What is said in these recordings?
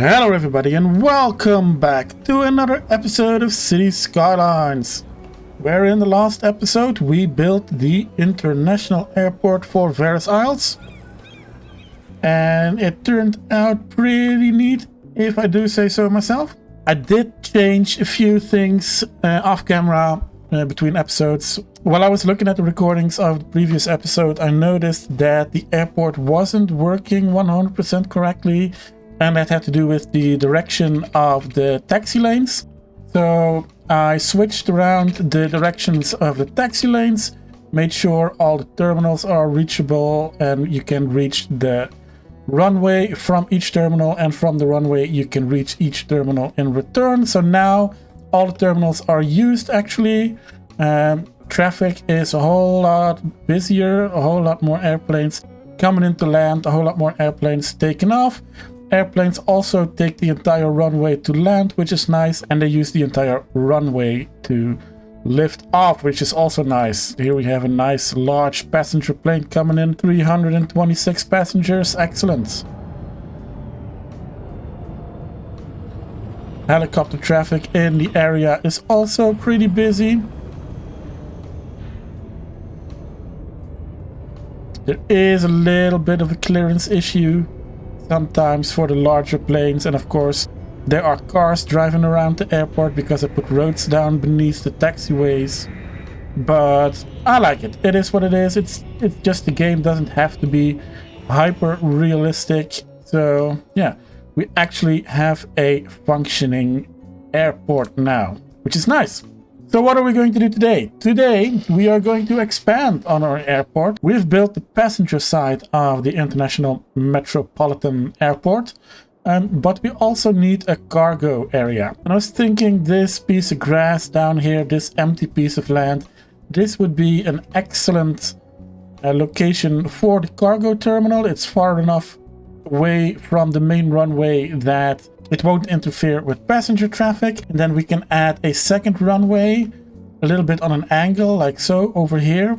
Hello everybody and welcome back to another episode of City Skylines, where in the last episode we built the international airport for Varus Isles, and it turned out pretty neat, if I do say so myself. I did change a few things off camera between episodes. While I was looking at the recordings of the previous episode, I noticed that the airport wasn't working 100% correctly, and that had to do with the direction of the taxi lanes. So I switched around the directions of the taxi lanes, made sure all the terminals are reachable and you can reach the runway from each terminal, and from the runway you can reach each terminal in return. So now all the terminals are used actually. Traffic is a whole lot busier, a whole lot more airplanes coming into land, a whole lot more airplanes taking off. Airplanes also take the entire runway to land, which is nice, and they use the entire runway to lift off, which is also nice. Here we have a nice large passenger plane coming in, 326 passengers, excellent. Helicopter traffic in the area is also pretty busy. There is a little bit of a clearance issue sometimes for the larger planes, and of course there are cars driving around the airport because I put roads down beneath the taxiways. But I like it. It is what it is. It's just the game, doesn't have to be hyper realistic. So yeah, we actually have a functioning airport now, which is nice. So what are we going to do today? Today we are going to expand on our airport. We've built the passenger side of the International Metropolitan Airport, but we also need a cargo area. And I was thinking this piece of grass down here, this empty piece of land, this would be an excellent location for the cargo terminal. It's far enough away from the main runway that it won't interfere with passenger traffic. And then we can add a second runway a little bit on an angle like so over here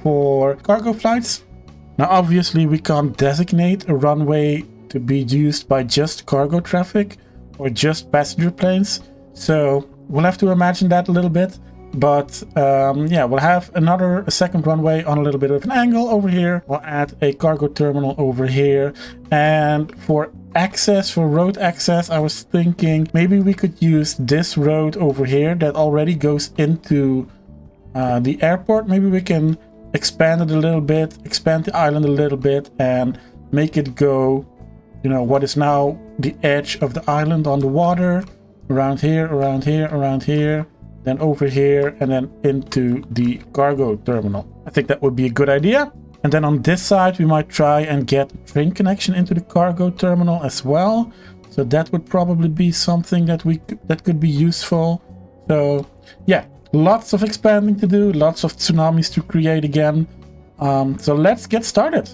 for cargo flights. Now obviously we can't designate a runway to be used by just cargo traffic or just passenger planes, so we'll have to imagine that a little bit. But yeah, we'll have a second runway on a little bit of an angle over here. We'll add a cargo terminal over here, and for road access, I was thinking maybe we could use this road over here that already goes into the airport. Maybe we can expand it a little bit, expand the island a little bit, and make it go, you know, what is now the edge of the island on the water, around here, around here, around here, then over here, and then into the cargo terminal. I think that would be a good idea. And then on this side we might try and get a train connection into the cargo terminal as well. So that would probably be something that could be useful. So yeah, lots of expanding to do, lots of tsunamis to create again. So let's get started.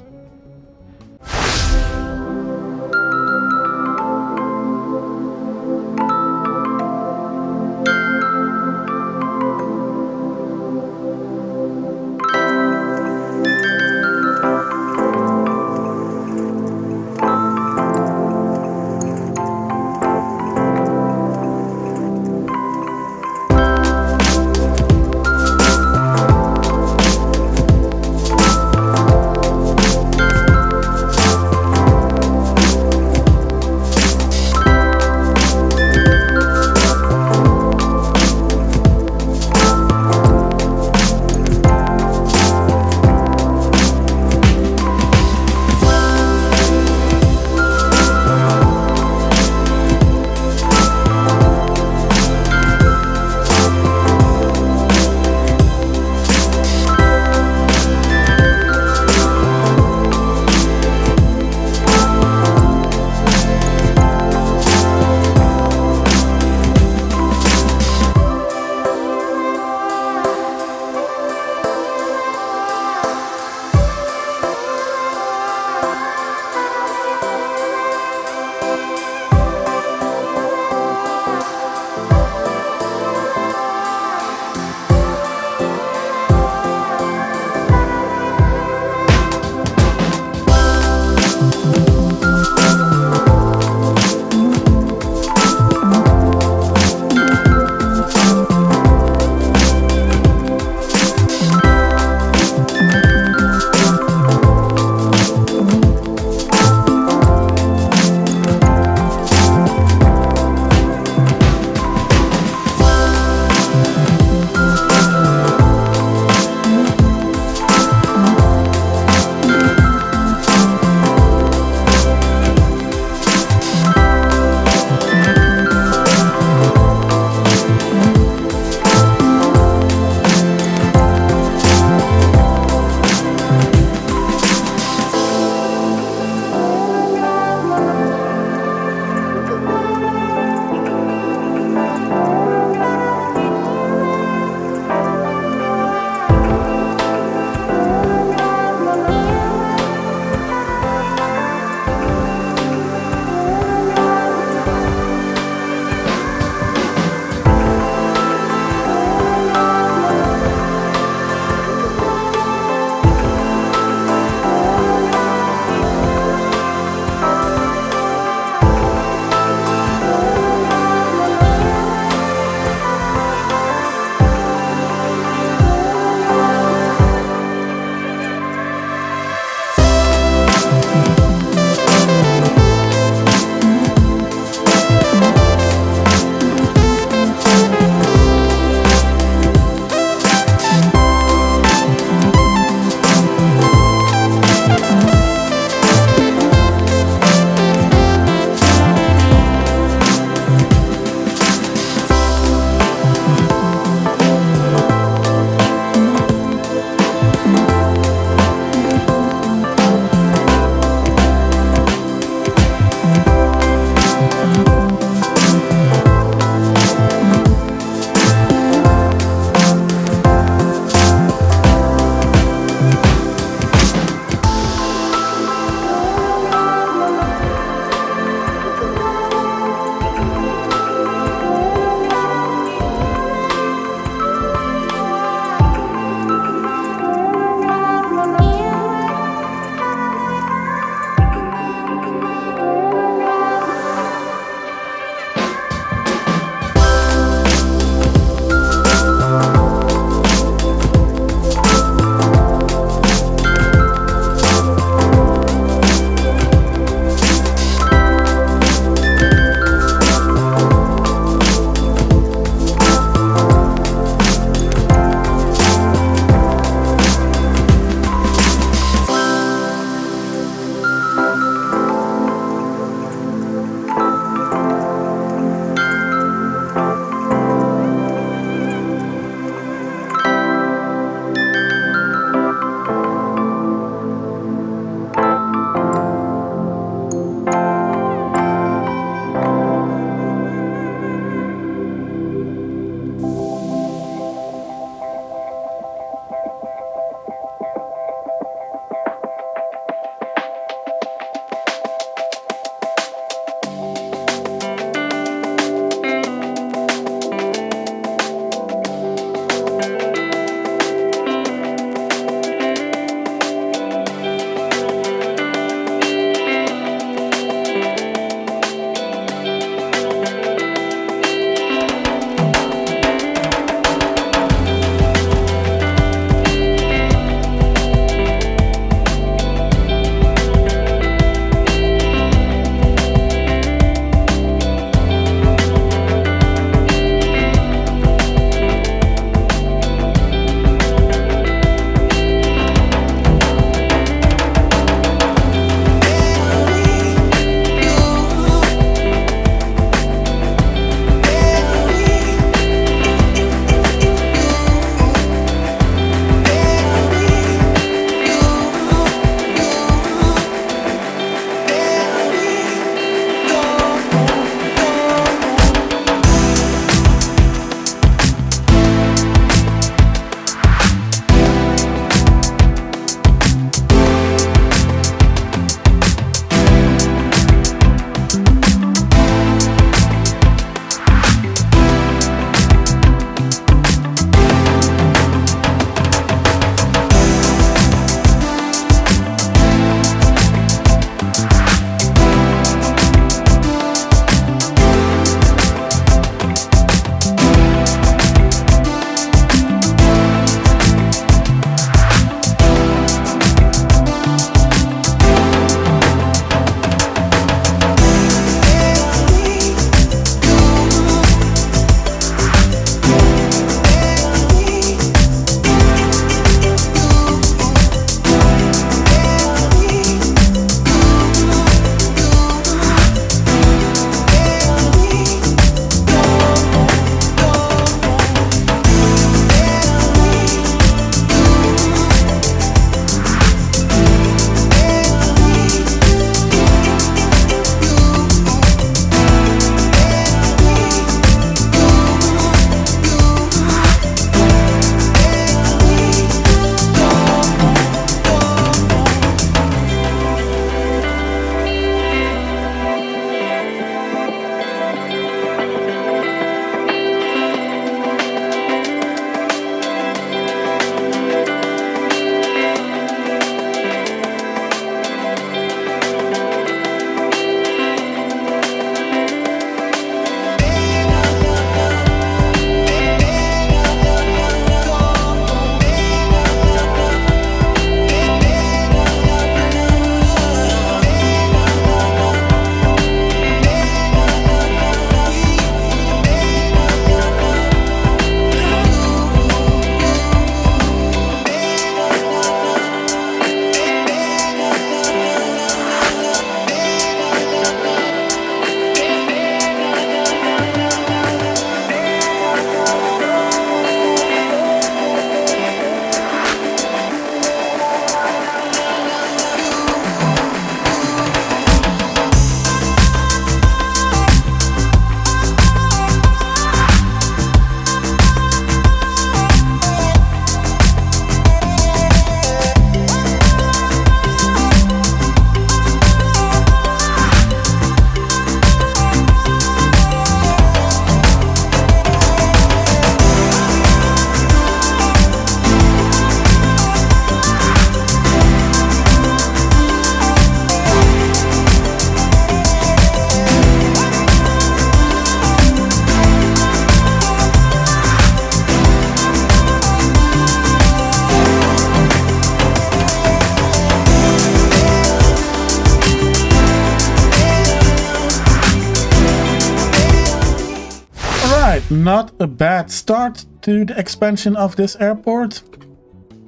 not a bad start to the expansion of this airport.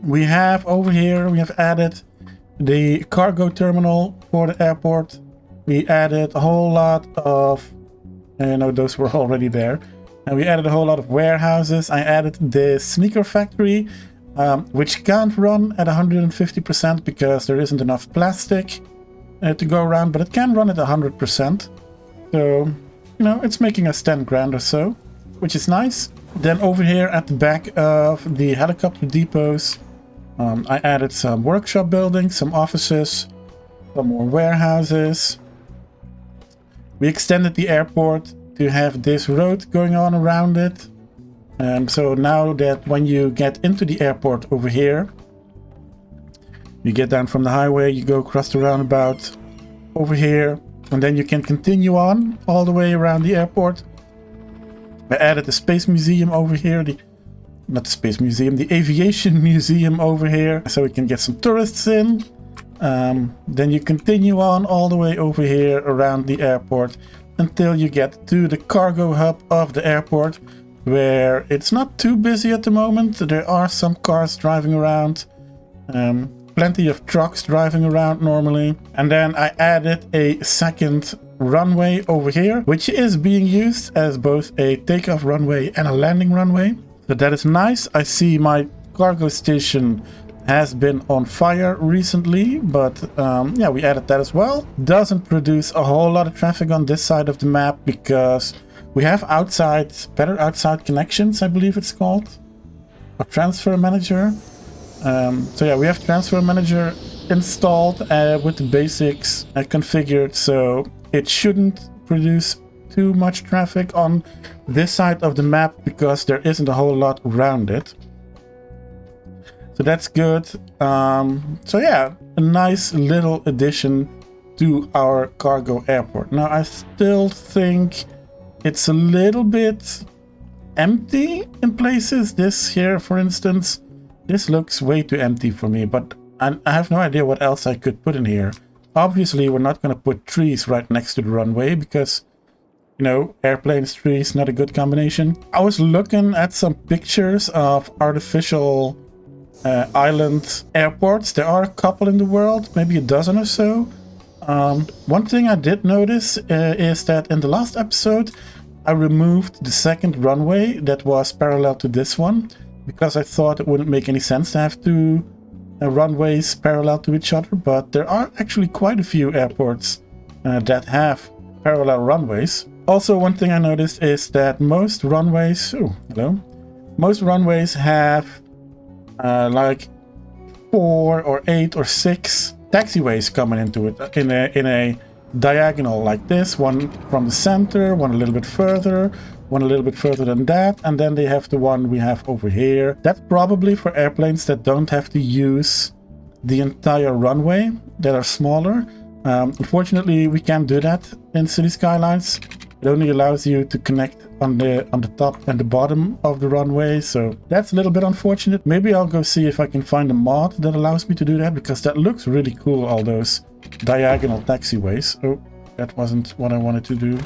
We have over here, we have added the cargo terminal for the airport. We added a whole lot of, no, those were already there. And we added a whole lot of warehouses. I added the sneaker factory, which can't run at 150% because there isn't enough plastic to go around, but it can run at 100%. So, it's making us 10 grand or so, which is nice. Then over here at the back of the helicopter depots, I added some workshop buildings, some offices, some more warehouses. We extended the airport to have this road going on around it. So now that when you get into the airport over here, you get down from the highway, you go across the roundabout over here, and then you can continue on all the way around the airport. I added the Space Museum over here, not the Space Museum, the Aviation Museum over here, so we can get some tourists in. Then you continue on all the way over here around the airport until you get to the cargo hub of the airport, where it's not too busy at the moment. There are some cars driving around, plenty of trucks driving around normally. And then I added a second runway over here, which is being used as both a takeoff runway and a landing runway. So that is nice. I see my cargo station has been on fire recently, but yeah, we added that as well. Doesn't produce a whole lot of traffic on this side of the map because we have better outside connections, I believe it's called, or transfer manager. So yeah, we have transfer manager installed with the basics configured, so it shouldn't produce too much traffic on this side of the map because there isn't a whole lot around it. So that's good. So yeah, a nice little addition to our cargo airport. Now I still think it's a little bit empty in places. This here, for instance, this looks way too empty for me, but I have no idea what else I could put in here. Obviously, we're not going to put trees right next to the runway because, airplanes, trees, not a good combination. I was looking at some pictures of artificial island airports. There are a couple in the world, maybe a dozen or so. One thing I did notice is that in the last episode I removed the second runway that was parallel to this one because I thought it wouldn't make any sense to have two runways parallel to each other, but there are actually quite a few airports that have parallel runways. Also, one thing I noticed is that most runways have like 4 or 8 or 6 taxiways coming into it in a diagonal like this. One from the center, one a little bit further, one a little bit further than that, and then they have the one we have over here. That's probably for airplanes that don't have to use the entire runway, that are smaller. Unfortunately, we can't do that in City Skylines. It only allows you to connect on the top and the bottom of the runway, so that's a little bit unfortunate. Maybe I'll go see if I can find a mod that allows me to do that, because that looks really cool, all those diagonal taxiways. Oh, that wasn't what I wanted to do.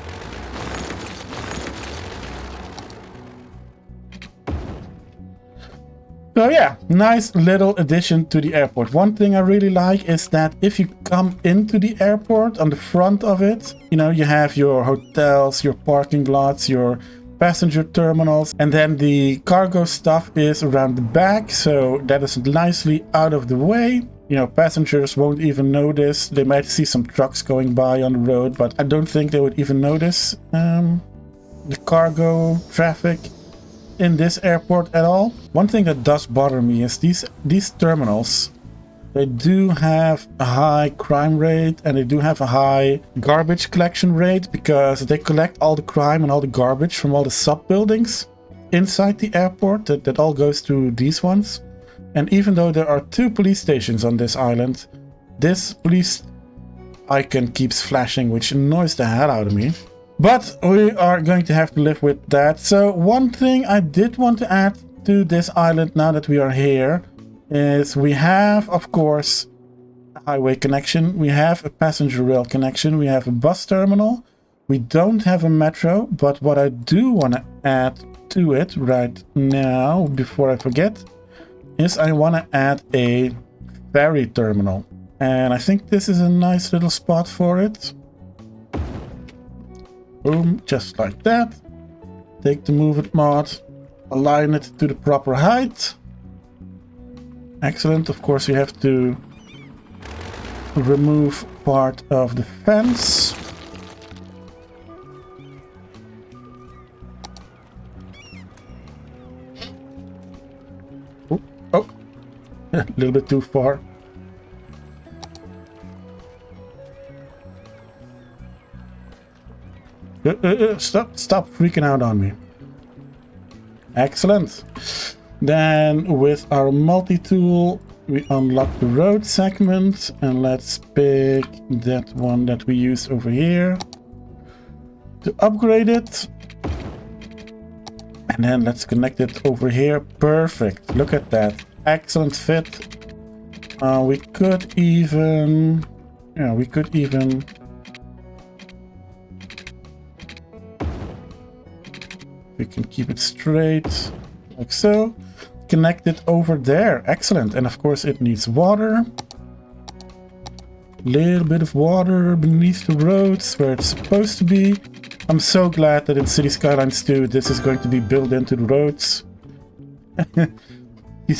So yeah, nice little addition to the airport. One thing I really like is that if you come into the airport, on the front of it, you have your hotels, your parking lots, your passenger terminals, and then the cargo stuff is around the back, so that is nicely out of the way. Passengers won't even notice. They might see some trucks going by on the road, but I don't think they would even notice the cargo traffic in this airport at all. One thing that does bother me is these terminals. They do have a high crime rate and they do have a high garbage collection rate, because they collect all the crime and all the garbage from all the sub buildings inside the airport. That all goes to these ones. And even though there are 2 police stations on this island, this police icon keeps flashing, which annoys the hell out of me. But we are going to have to live with that. So one thing I did want to add to this island now that we are here is we have, of course, a highway connection. We have a passenger rail connection. We have a bus terminal. We don't have a metro, but what I do want to add to it right now, before I forget, is I want to add a ferry terminal. And I think this is a nice little spot for it. Boom, just like that. Take the move it mod, align it to the proper height. Excellent. Of course, you have to remove part of the fence. Oh, a little bit too far. Stop freaking out on me. Excellent. Then with our multi-tool, we unlock the road segment, and let's pick that one that we use over here to upgrade it. And then let's connect it over here. Perfect. Look at that. Excellent fit. We could even... Yeah, we could even... We can keep it straight, like so. Connect it over there. Excellent. And of course it needs water. Little bit of water beneath the roads where it's supposed to be. I'm so glad that in City Skylines 2 this is going to be built into the roads. you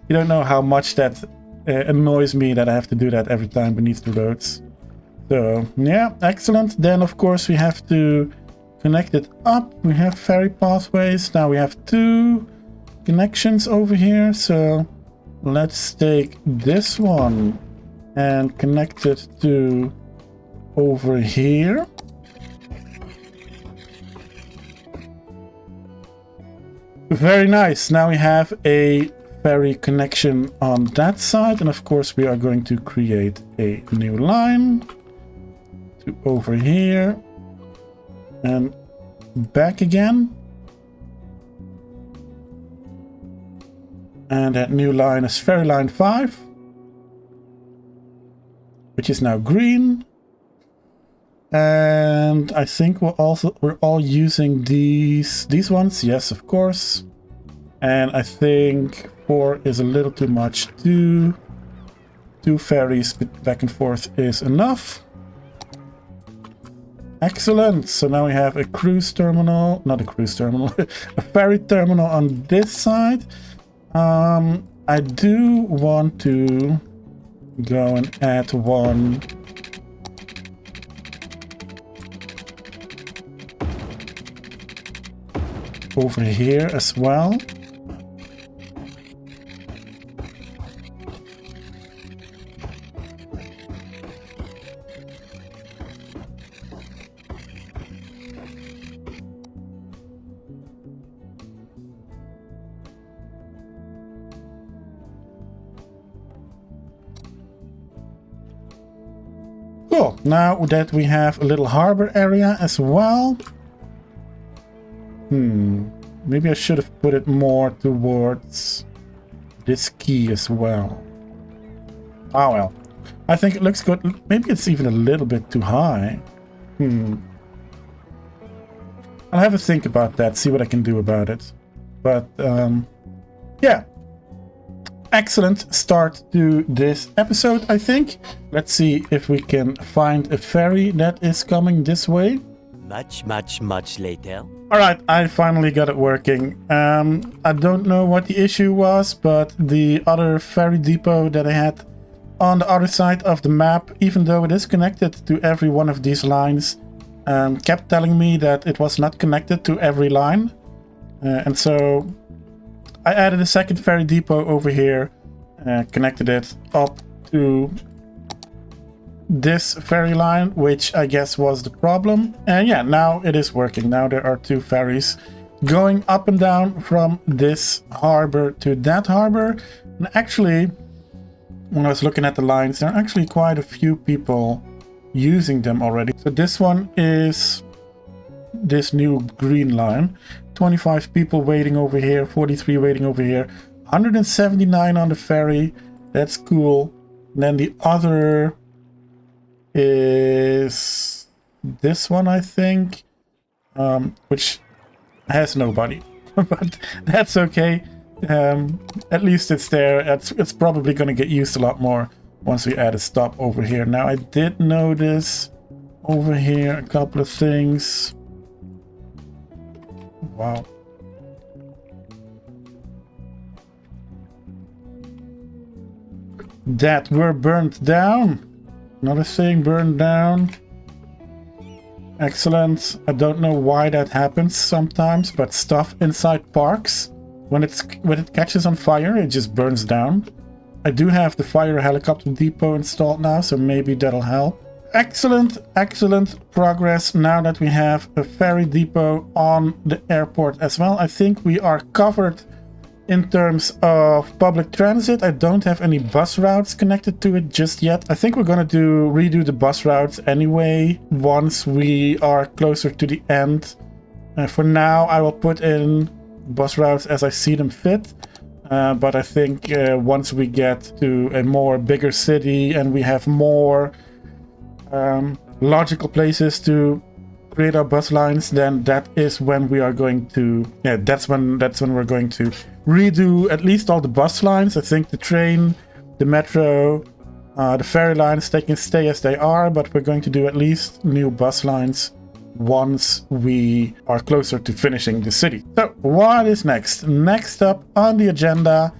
don't know how much that annoys me that I have to do that every time beneath the roads. So yeah, excellent. Then of course we have to connect it up. We have ferry pathways. Now we have 2 connections over here. So let's take this one and connect it to over here. Very nice. Now we have a ferry connection on that side. And of course we are going to create a new line to over here and back again. And that new line is ferry line 5, which is now green. And I think we're all using these ones. Yes, of course. And I think 4 is a little too much. 2 ferries back and forth is enough. Excellent. So now we have a cruise terminal, not a cruise terminal, a ferry terminal on this side. I do want to go and add one over here as well. Cool. Now that we have a little harbor area as well. Maybe I should have put it more towards this key as well. Ah well. I think it looks good. Maybe it's even a little bit too high. I'll have a think about that, see what I can do about it. But yeah. Excellent start to this episode, I think. Let's see if we can find a ferry that is coming this way. Much later. Alright, I finally got it working. I don't know what the issue was, but the other ferry depot that I had on the other side of the map, even though it is connected to every one of these lines, kept telling me that it was not connected to every line. And so I added a second ferry depot over here, connected it up to this ferry line, which I guess was the problem. And yeah, now it is working. Now there are 2 ferries going up and down from this harbor to that harbor. And actually, when I was looking at the lines, there are actually quite a few people using them already. So this one is this new green line. 25 people waiting over here, 43 waiting over here, 179 on the ferry. That's cool. And then the other is this one, I think, which has nobody. but that's okay. At least it's there. It's probably going to get used a lot more once we add a stop over here. Now, I did notice over here a couple of things. Wow. That were burned down. Another thing burned down. Excellent. I don't know why that happens sometimes, but stuff inside parks, when it catches on fire, it just burns down. I do have the fire helicopter depot installed now, so maybe that'll help. Excellent, excellent progress now that we have a ferry depot on the airport as well. I think we are covered in terms of public transit. I don't have any bus routes connected to it just yet. I think we're gonna redo the bus routes anyway once we are closer to the end. For now, I will put in bus routes as I see them fit. But I think once we get to a more bigger city and we have more logical places to create our bus lines, then that is when we are going to, that's when we're going to redo at least all the bus lines. I think the train, the metro, the ferry lines, they can stay as they are, but we're going to do at least new bus lines once we are closer to finishing the city. So what is next? Next up on the agenda,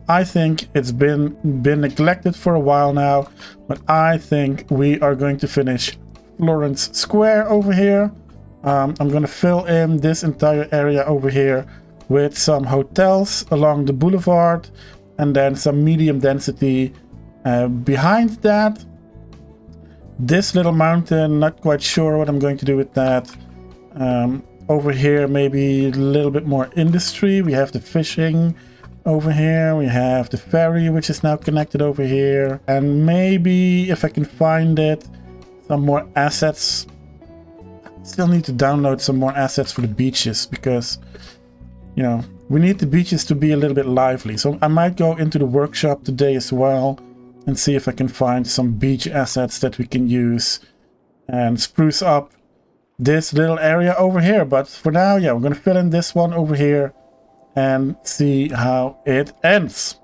I think it's been neglected for a while now, but I think we are going to finish Florence Square over here. I'm going to fill in this entire area over here with some hotels along the boulevard and then some medium density behind that. This little mountain, not quite sure what I'm going to do with that. Over here, maybe a little bit more industry. We have the fishing over here. We have the ferry, which is now connected over here. And maybe, if I can find it, some more assets. Still need to download some more assets for the beaches because, you know, we need the beaches to be a little bit lively. So I might go into the workshop today as well and see if I can find some beach assets that we can use and spruce up this little area over here. But for now, yeah, we're going to fill in this one over here and see how it ends.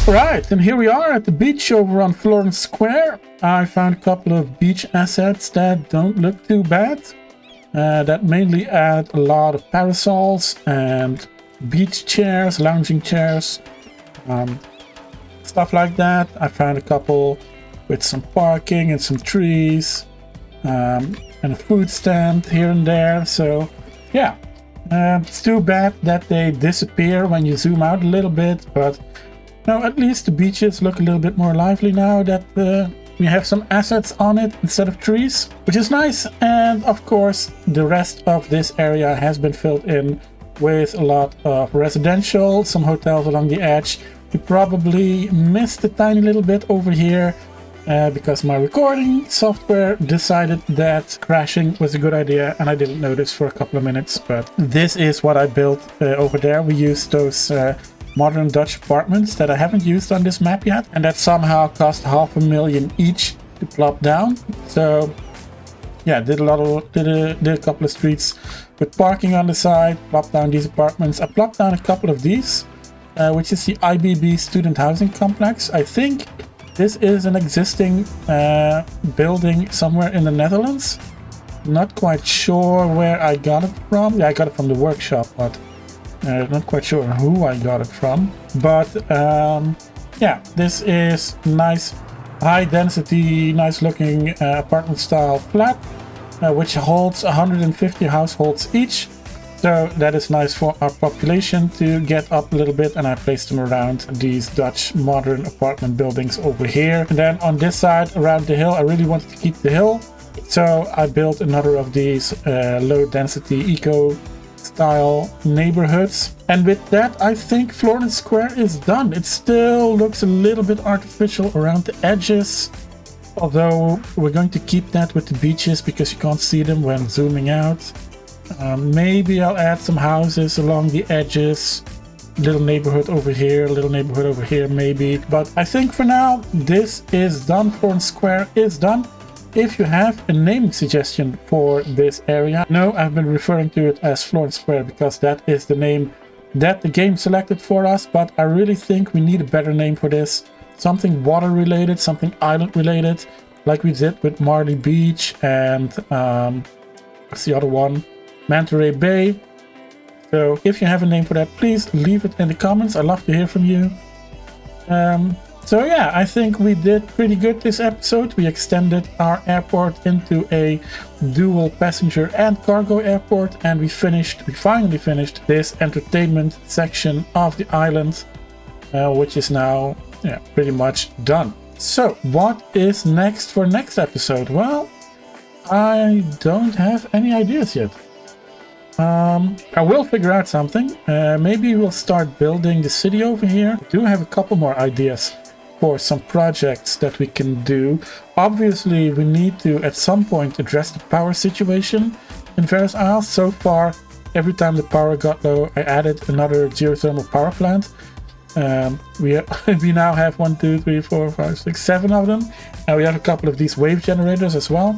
Right, and here we are at the beach over on Florence Square. I found a couple of beach assets that don't look too bad. That mainly add a lot of parasols and beach chairs, lounging chairs, stuff like that. I found a couple with some parking and some trees, and a food stand here and there. So yeah, it's too bad that they disappear when you zoom out a little bit, but no, at least the beaches look a little bit more lively now that we have some assets on it instead of trees, which is nice. And of course, the rest of this area has been filled in with a lot of residential, some hotels along the edge. You probably missed a tiny little bit over here because my recording software decided that crashing was a good idea, and I didn't notice for a couple of minutes. But this is what I built over there. We used those modern Dutch apartments that I haven't used on this map yet, and that somehow cost $500,000 each to plop down. So yeah, did a couple of streets with parking on the side, plopped down these apartments. I plopped down a couple of these, which is the IBB student housing complex. I think this is an existing building somewhere in the Netherlands. Not quite sure where I got it from. Yeah, I got it from the workshop, but not quite sure who I got it from. But yeah, this is nice, high density, nice looking apartment style flat, which holds 150 households each. So that is nice for our population to get up a little bit, and I placed them around these Dutch modern apartment buildings over here. And then on this side around the hill, I really wanted to keep the hill, so I built another of these low density eco style neighborhoods. And with that, I think Florence Square is done. It still looks a little bit artificial around the edges, although we're going to keep that with the beaches because you can't see them when zooming out. Maybe I'll add some houses along the edges, little neighborhood over here, little neighborhood over here maybe. But I think for now this is done. Florence Square is done. If you have a naming suggestion for this area, no, I've been referring to it as Florence Square because that is the name that the game selected for us, but I really think we need a better name for this. Something water related, something island related, like we did with Marley Beach and what's the other one? Manta Ray Bay. So if you have a name for that, please leave it in the comments. I'd love to hear from you. So yeah, I think we did pretty good this episode. We extended our airport into a dual passenger and cargo airport, and we finally finished this entertainment section of the island, which is now pretty much done. So what is next for next episode? Well, I don't have any ideas yet. I will figure out something. Maybe we'll start building the city over here. I do have a couple more ideas for some projects that we can do. Obviously, we need to at some point address the power situation in Ferris Isles. So far, every time the power got low, I added another geothermal power plant. We now have 1, 2, 3, 4, 5, 6, 7 of them, and we have a couple of these wave generators as well.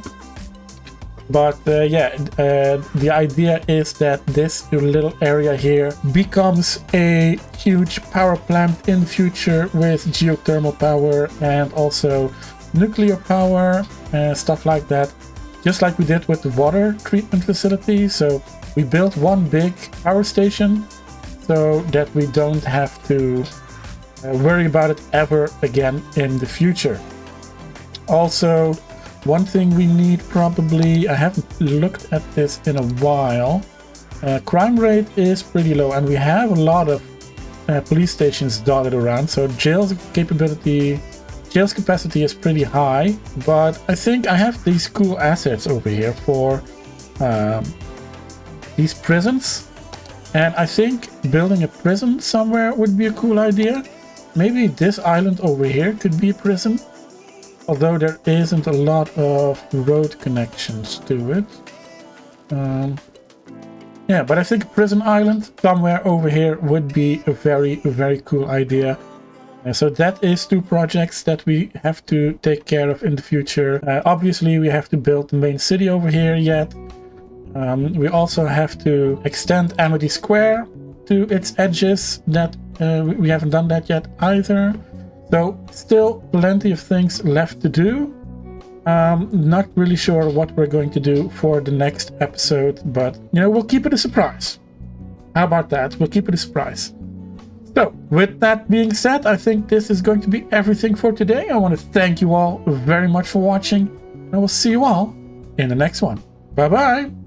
But the idea is that this little area here becomes a huge power plant in the future with geothermal power and also nuclear power, stuff like that, just like we did with the water treatment facility. So we built one big power station so that we don't have to worry about it ever again in the future. Also, one thing we need probably, I haven't looked at this in a while, crime rate is pretty low and we have a lot of police stations dotted around, so jail's capacity is pretty high. But I think I have these cool assets over here for these prisons, and I think building a prison somewhere would be a cool idea. Maybe this island over here could be a prison, although there isn't a lot of road connections to it. Yeah, but I think a prison island somewhere over here would be a very, very cool idea. So that is 2 projects that we have to take care of in the future. Obviously, we have to build the main city over here yet. We also have to extend Amity Square to its edges. That We haven't done that yet either. So still plenty of things left to do. Not really sure what we're going to do for the next episode, but we'll keep it a surprise. How about that? We'll keep it a surprise. So with that being said, I think this is going to be everything for today. I want to thank you all very much for watching, and I will see you all in the next one. Bye bye.